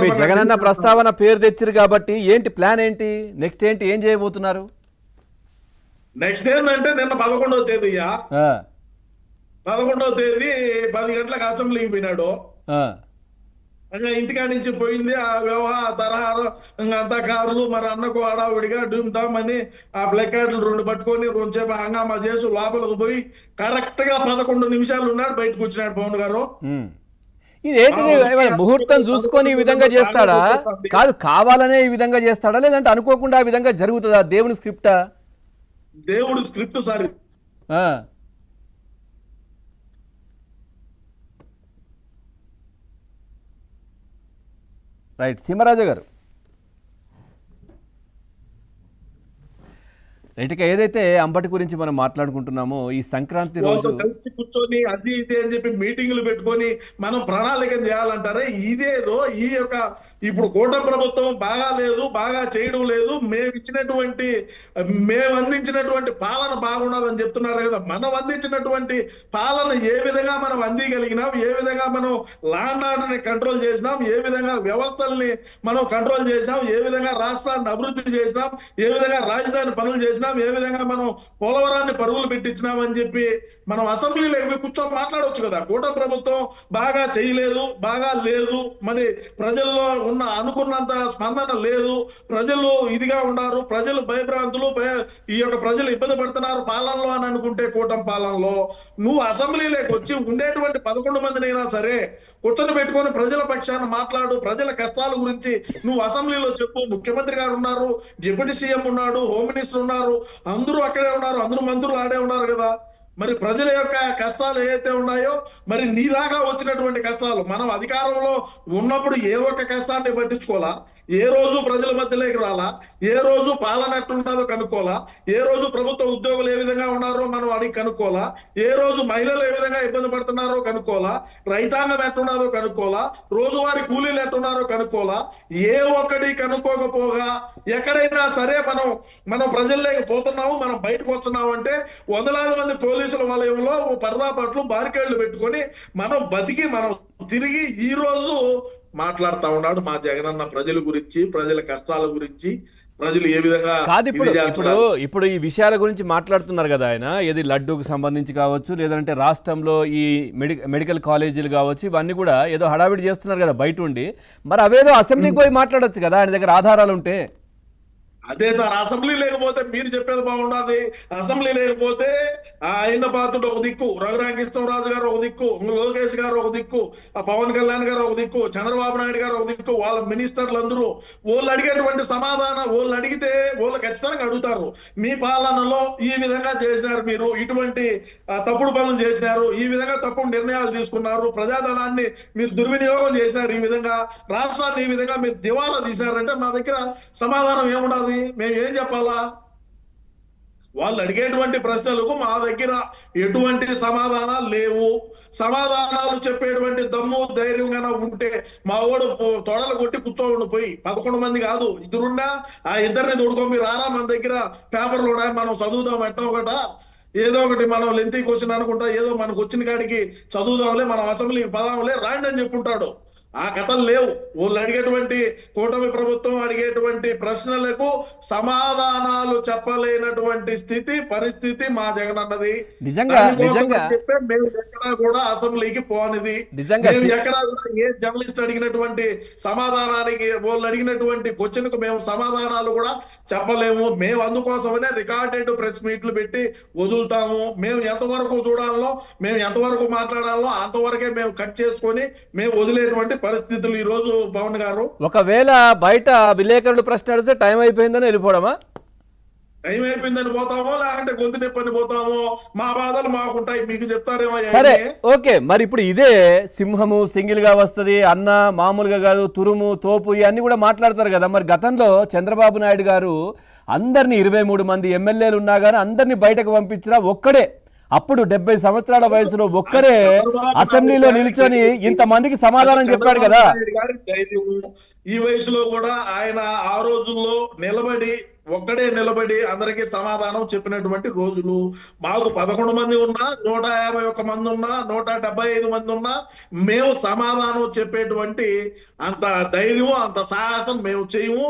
మీ జగనన్న ప్రస్తావన పేరు తెచ్చిరు కాబట్టి ఏంటి ప్లాన్ ఏంటి నెక్స్ట్ ఏంటి ఏం చేయబోతున్నారు? నెక్స్ట్ ఏంటంటే నిన్న 11వ తేదీ 11వ తేదీ 10 గంటలకు అసెంబ్లీకి పోయినాడు. ఇంకా ఇంటికాడి నుంచి పోయింది ఆ వ్యవహార తరహారు అంతా కార్లు మరి అన్నకు హడావుడిగా డూమ్ డామ్ అని ఆ ప్లకార్డులు 2 పట్టుకొని 2 సేపు హంగామా చేసి లోపలికి పోయి కరెక్ట్ గా 11 నిమిషాలు ఉన్నాడు, బయటకు వచ్చినాడు పవన్ గారు. ఇదేంటి ముహూర్తం చూసుకొని ఈ విధంగా చేస్తాడా? కాదు, కావాలనే ఈ విధంగా చేస్తాడా లేదంటే అనుకోకుండా ఆ విధంగా జరుగుతుందా? దేవుని స్క్రిప్టా? దేవుడు స్క్రిప్ట్ సార్. రైట్, సింహరాజు గారు రైట్గా ఏదైతే అంబటి గురించి మనం మాట్లాడుకుంటున్నామో ఈ సంక్రాంతి రోజు కలిసి కూర్చొని అది ఇది అని చెప్పి మీటింగ్లు పెట్టుకొని మనం ప్రణాళిక చేయాలంటారే, ఇదేదో ఈ యొక్క ఇప్పుడు కూటమి ప్రభుత్వం బాగా లేదు, బాగా చేయడం లేదు, మేము అందించినటువంటి పాలన బాగున్నదని చెప్తున్నారు కదా. మనం అందించినటువంటి పాలన ఏ విధంగా మనం అందిగలిగినాం, ఏ విధంగా మనం లాండ్ ఆర్డర్ని కంట్రోల్ చేసినాం, ఏ విధంగా వ్యవస్థల్ని మనం కంట్రోల్ చేసినాం, ఏ విధంగా రాష్ట్రాన్ని అభివృద్ధి చేసినాం, ఏ విధంగా రాజధాని పనులు చేసినాం, ఏ విధంగా మనం పోలవరాన్ని పరుగులు పెట్టించినాం అని చెప్పి మనం అసెంబ్లీలో కూర్చొని మాట్లాడవచ్చు కదా. కూటమి ప్రభుత్వం బాగా చేయలేదు, బాగా లేదు, మరి ప్రజల్లో ఉన్న అనుకున్నంత స్పందన లేదు, ప్రజలు ఇదిగా ఉన్నారు, ప్రజలు భయభ్రాంతులు, ఈ యొక్క ప్రజలు ఇబ్బంది పడుతున్నారు పాలనలో అని అనుకుంటే కూటమి పాలనలో నువ్వు అసెంబ్లీలోకి వచ్చి ఉండేటువంటి 11 మందినైనా సరే కూర్చొని పెట్టుకొని ప్రజల పక్షాన మాట్లాడు, ప్రజల కష్టాల గురించి నువ్వు అసెంబ్లీలో చెప్పు. ముఖ్యమంత్రి గారు ఉన్నారు, డిప్యూటీ సీఎం ఉన్నాడు, హోమ్ మినిస్టర్ ఉన్నారు, అందరూ అక్కడే ఉన్నారు, అందరూ మంత్రులు ఆడే ఉన్నారు కదా. మరి ప్రజల యొక్క కష్టాలు ఏవైతే ఉన్నాయో మరి నీ దాకా వచ్చినటువంటి కష్టాలు మనం అధికారంలో ఉన్నప్పుడు ఏ ఒక్క కష్టాన్ని పట్టించుకోవాలా, ఏ రోజు ప్రజల మధ్యలోకి రాలా, ఏ రోజు పాలన ఎట్లుంటుందో కనుక్కోవాలా, ఏ రోజు ప్రభుత్వ ఉద్యోగులు ఏ విధంగా ఉన్నారో మనం అడిగి కనుక్కోవాలా, ఏ రోజు మహిళలు ఏ విధంగా ఇబ్బంది పడుతున్నారో కనుక్కోవాలా, రైతాంగం ఎట్లున్నదో కనుక్కోవాలా, రోజువారీ కూలీలు ఎట్లున్నారో కనుక్కోవాలా. ఏ ఒక్కటి కనుక్కోకపోగా ఎక్కడైనా సరే మనం ప్రజల్లోకి పోతున్నాము, మనం బయటకు వస్తున్నాము అంటే వందలాది మంది పోలీసుల వలయంలో పరదా పట్లు బారికేళ్లు పెట్టుకొని మనం బతికి మనం తిరిగి ఈ రోజు మాట్లాడుతా ఉన్నాడు మా జగనన్న ప్రజల గురించి, ప్రజల కష్టాల గురించి, ప్రజలు ఏ విధంగా కాదు. ఇప్పుడు ఈ విషయాల గురించి మాట్లాడుతున్నారు కదా ఆయన, ఏది లడ్డూకు సంబంధించి కావచ్చు, లేదంటే రాష్ట్రంలో ఈ మెడికల్ కాలేజీలు కావచ్చు, ఇవన్నీ కూడా ఏదో హడావిడి చేస్తున్నారు కదా బయట ఉండి. మరి అవేదో అసెంబ్లీకి పోయి మాట్లాడొచ్చు కదా ఆయన దగ్గర ఆధారాలు ఉంటే. అదే సార్, అసెంబ్లీ లేకపోతే మీరు చెప్పేది బాగుండదు. అసెంబ్లీ లేకపోతే ఆయన పాత్రుడు ఒక దిక్కు, రఘురామకృష్ణరాజు గారు ఒక దిక్కు, లోకేష్ గారు ఒక దిక్కు, పవన్ కళ్యాణ్ గారు ఒక దిక్కు, చంద్రబాబు నాయుడు గారు ఒక దిక్కు, వాళ్ళ మినిస్టర్లు అందరూ వాళ్ళు అడిగేటువంటి సమాధానం వాళ్ళు అడిగితే వాళ్ళు ఖచ్చితంగా అడుగుతారు. మీ పాలనలో ఈ విధంగా చేసినారు, మీరు ఇటువంటి తప్పుడు పనులు చేసినారు, ఈ విధంగా తప్పుడు నిర్ణయాలు తీసుకున్నారు, ప్రజాధనాన్ని మీరు దుర్వినియోగం చేసినారు, ఈ విధంగా రాష్ట్రాన్ని ఈ విధంగా మీరు దివాలా తీసినారంటే మా దగ్గర సమాధానం ఏముండదు, మేము ఏం చెప్పాలా? వాళ్ళు అడిగేటువంటి ప్రశ్నలకు మా దగ్గర ఎటువంటి సమాధానాలు లేవు. సమాధానాలు చెప్పేటువంటి దమ్ము ధైర్యంగా ఉంటే మా ఓడు తొడలు కొట్టి కూర్చోండి పోయి. 11 మంది కాదు, ఇద్దరున్నా ఆ ఇద్దరిని తోడుకొని రారా, మన దగ్గర పేపర్లు ఉన్నాయి, మనం చదువుదాం, ఎట్టో ఒకట ఏదో ఒకటి మనం లెంతీ క్వశ్చన్ అనుకుంటా ఏదో మనకు వచ్చిన కాడికి చదువుదాంలే, మనం అసెంబ్లీకి పదాంలే, రాండి అని చెప్పుంటాడు. ఆ కథలు లేవు. వాళ్ళు అడిగేటువంటి కూటమి ప్రభుత్వం అడిగేటువంటి ప్రశ్నలకు సమాధానాలు చెప్పలేనటువంటి పరిస్థితి మా జగనన్నది. నిజంగా మేము ఎక్కడా కూడా అసెంబ్లీకి పోనిది, మేము ఎక్కడా కూడా ఏ జర్నలిస్ట్ అడిగినటువంటి సమాధానానికి వాళ్ళు అడిగినటువంటి క్వశ్చన్ కు మేము సమాధానాలు కూడా చెప్పలేము. మేము అందుకోసమనే రికార్డెడ్ ప్రెస్ మీట్లు పెట్టి వదులుతాము. మేము ఎంతవరకు చూడాలో, మేము ఎంతవరకు మాట్లాడాలో అంతవరకే మేము కట్ చేసుకొని మేము వదిలేటువంటి పరిస్థితులు ఈ రోజు. పవన్ గారు, ఒకవేళ బయట విలేకరులు ప్రశ్న అడిగితే టైం అయిపోయిందని వెళ్ళిపోవడమా? టైం అయిపోయిందని పోతామో, లేకుంటే గొంతు నొప్పని పోతామో, మా బాధలు మాకుంటాయి, మీకు చెప్తారేమో. సరే, ఓకే. మరి ఇప్పుడు ఇదే సింహము సింగిల్ గా వస్తుంది, అన్న మామూలుగా కాదు, తురుము తోపు ఇవన్నీ కూడా మాట్లాడతారు కదా. మరి గతంలో చంద్రబాబు నాయుడు గారు అందరినీ 23 మంది ఎమ్మెల్యేలు ఉన్నా కానీ అందరినీ బయటకు పంపించినా ఒక్కడే, అప్పుడు 70 సంవత్సరాల వయసులో ఒక్కరే అసెంబ్లీలో నిల్చొని ఇంతమందికి సమాధానం చెప్పాడు కదా. ఈ వయసులో కూడా ఆయన ఆ రోజుల్లో నిలబడి ఒక్కడే నిలబడి అందరికీ సమాధానం చెప్పినటువంటి రోజులు. మాకు 11 మంది ఉన్నా, 151 మంది ఉన్నా, 175 మంది ఉన్నా, మేము సమాధానం చెప్పేటువంటి అంత ధైర్యం, అంత సాహసం మేము చేయము.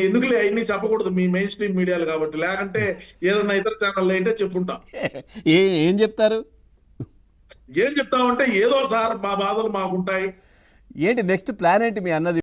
ఎందుకులే అవన్నీ చెప్పకూడదు మీ మెయిన్ స్ట్రీమ్ మీడియాలు కాబట్టి, లేకంటే ఏదన్నా ఇతర ఛానల్ అయితే చెప్పుంటాం. ఏం చెప్తారు? ఏం చెప్తామంటే ఏదో సార్ మా బాధలు మాకుంటాయి. ఏంటి నెక్స్ట్ ప్లాన్ ఏంటి మీ అన్నది?